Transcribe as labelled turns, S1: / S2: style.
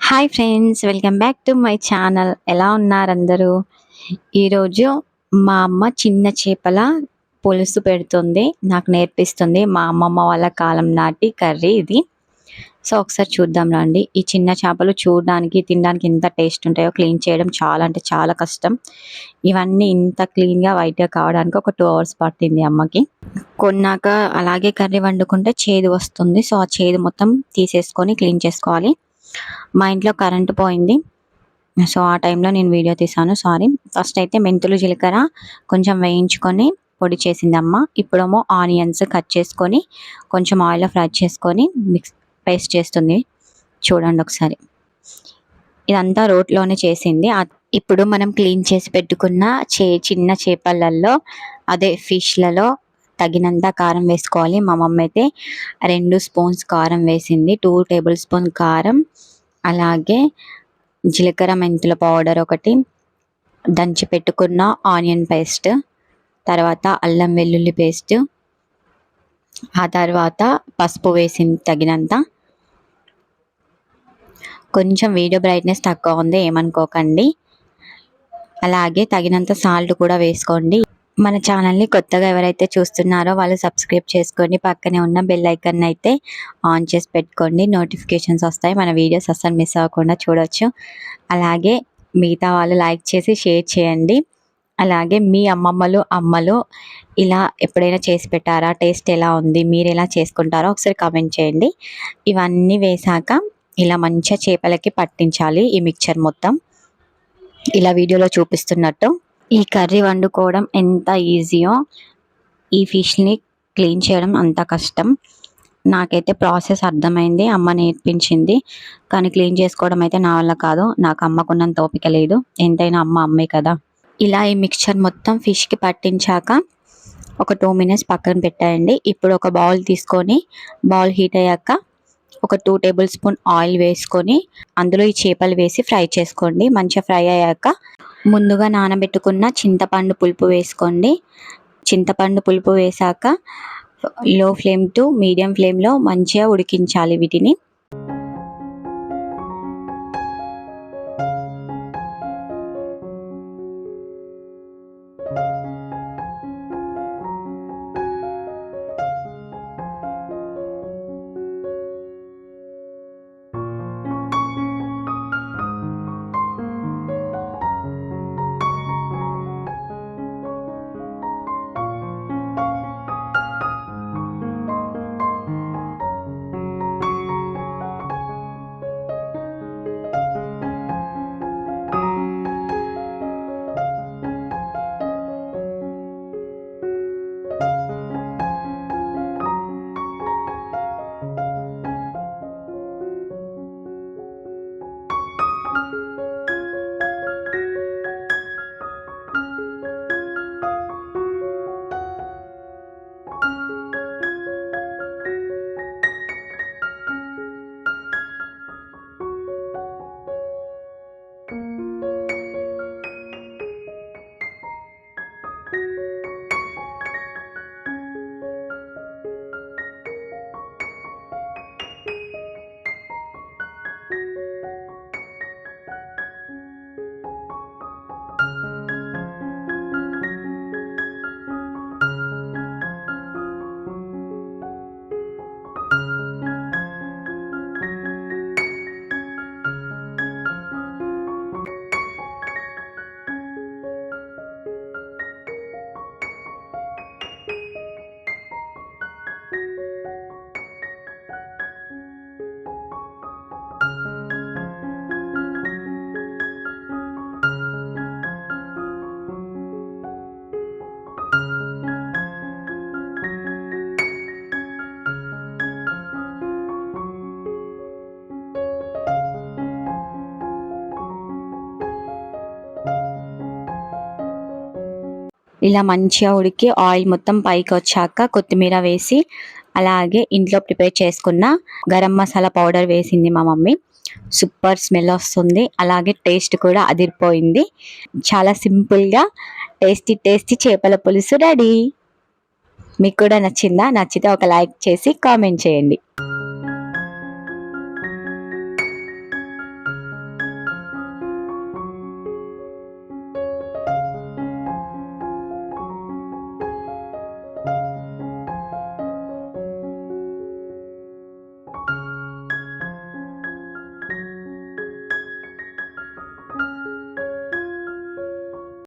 S1: Hi friends, welcome back to my channel. ఎలా ఉన్నారు అందరూ? ఈరోజు మా అమ్మ చిన్న చేపల పులుసు పెడుతుంది, నాకు నేర్పిస్తుంది. మా అమ్మమ్మ వాళ్ళ కాలం నాటి కర్రీ ఇది. సో ఒకసారి చూద్దాం రండి. ఈ చిన్న చేపలు చూడడానికి తినడానికి ఎంత టేస్ట్ ఉంటాయో క్లీన్ చేయడం చాలా అంటే చాలా కష్టం. ఇవన్నీ ఇంత క్లీన్గా వైట్గా కావడానికి ఒక 2 hours పట్టింది అమ్మకి. కొన్నాక అలాగే కర్రీ వండుకుంటే చేదు వస్తుంది. సో ఆ చేదు మొత్తం తీసేసుకొని క్లీన్ చేసుకోవాలి. మా ఇంట్లో కరెంటు పోయింది. సో ఆ టైంలో నేను వీడియో తీసాను, సారీ. ఫస్ట్ అయితే మెంతులు జీలకర్ర కొంచెం వేయించుకొని పొడి చేసింది అమ్మ. ఇప్పుడేమో ఆనియన్స్ కట్ చేసుకొని కొంచెం ఆయిల్లో ఫ్రై చేసుకొని పేస్ట్ చేస్తుంది. చూడండి ఒకసారి. ఇదంతా రోట్లోనే చేసింది. ఇప్పుడు మనం క్లీన్ చేసి పెట్టుకున్న చిన్న చేపలలో, అదే ఫిష్లలో తగినంత కారం వేసుకోవాలి. మా మమ్మీ అయితే 2 స్పూన్స్ కారం వేసింది. 2 tablespoon కారం, అలాగే జీలకర్ర మెంతుల పౌడర్ ఒకటి, దంచి పెట్టుకున్న ఆనియన్ పేస్ట్, తర్వాత అల్లం వెల్లుల్లి పేస్ట్, ఆ తర్వాత పసుపు వేసింది తగినంత. కొంచెం వీడియో బ్రైట్నెస్ తక్కువ ఉంది, ఏమనుకోకండి. అలాగే తగినంత సాల్ట్ కూడా వేసుకోండి. మన ఛానల్ని కొత్తగా ఎవరైతే చూస్తున్నారో వాళ్ళు సబ్స్క్రైబ్ చేసుకోండి. పక్కనే ఉన్న బెల్ ఐకాన్ అయితే ఆన్ చేసి పెట్టుకోండి, నోటిఫికేషన్స్ వస్తాయి. మన వీడియోస్ అస్సలు మిస్ అవ్వకుండా చూడొచ్చు. అలాగే మిగతా వాళ్ళు లైక్ చేసి షేర్ చేయండి. అలాగే మీ అమ్మలు ఇలా ఎప్పుడైనా చేసి పెట్టారా? టేస్ట్ ఎలా ఉంది? మీరు ఎలా చేసుకుంటారో ఒకసారి కామెంట్ చేయండి. ఇవన్నీ వేసాక ఇలా మంచిగా చేపలకి పట్టించాలి ఈ మిక్చర్ మొత్తం, ఇలా వీడియోలో చూపిస్తున్నట్టు. ఈ కర్రీ వండుకోవడం ఎంత ఈజీయో ఈ ఫిష్ని క్లీన్ చేయడం అంత కష్టం. నాకైతే ప్రాసెస్ అర్థమైంది, అమ్మ నేర్పించింది. కానీ క్లీన్ చేసుకోవడం అయితే నా వల్ల కాదు. నాకు అమ్మకున్నంత ఓపిక లేదు. ఎంతైనా అమ్మే కదా. ఇలా ఈ మిక్చర్ మొత్తం ఫిష్కి పట్టించాక ఒక 2 minutes పక్కన పెట్టేయండి. ఇప్పుడు ఒక బౌల్ తీసుకొని, బౌల్ హీట్ అయ్యాక ఒక 2 tablespoon ఆయిల్ వేసుకొని అందులో ఈ చేపలు వేసి ఫ్రై చేసుకోండి. మంచిగా ఫ్రై అయ్యాక ముందుగా నానబెట్టుకున్న చింతపండు పులుపు వేసుకోండి. చింతపండు పులుపు వేసాక లో ఫ్లేమ్ టు మీడియం ఫ్లేమ్లో మంచిగా ఉడికించాలి వీటిని. ఇలా మంచిగా ఉడికి ఆయిల్ మొత్తం పైకి వచ్చాక కొత్తిమీర వేసి, అలాగే ఇంట్లో ప్రిపేర్ చేసుకున్న గరం మసాలా పౌడర్ వేసింది మా మమ్మీ. సూపర్ స్మెల్ వస్తుంది, అలాగే టేస్ట్ కూడా అదిరిపోయింది. చాలా సింపుల్గా టేస్టీ చేపల పులుసు రెడీ. మీకు కూడా నచ్చిందా? నచ్చితే ఒక లైక్ చేసి కామెంట్ చేయండి.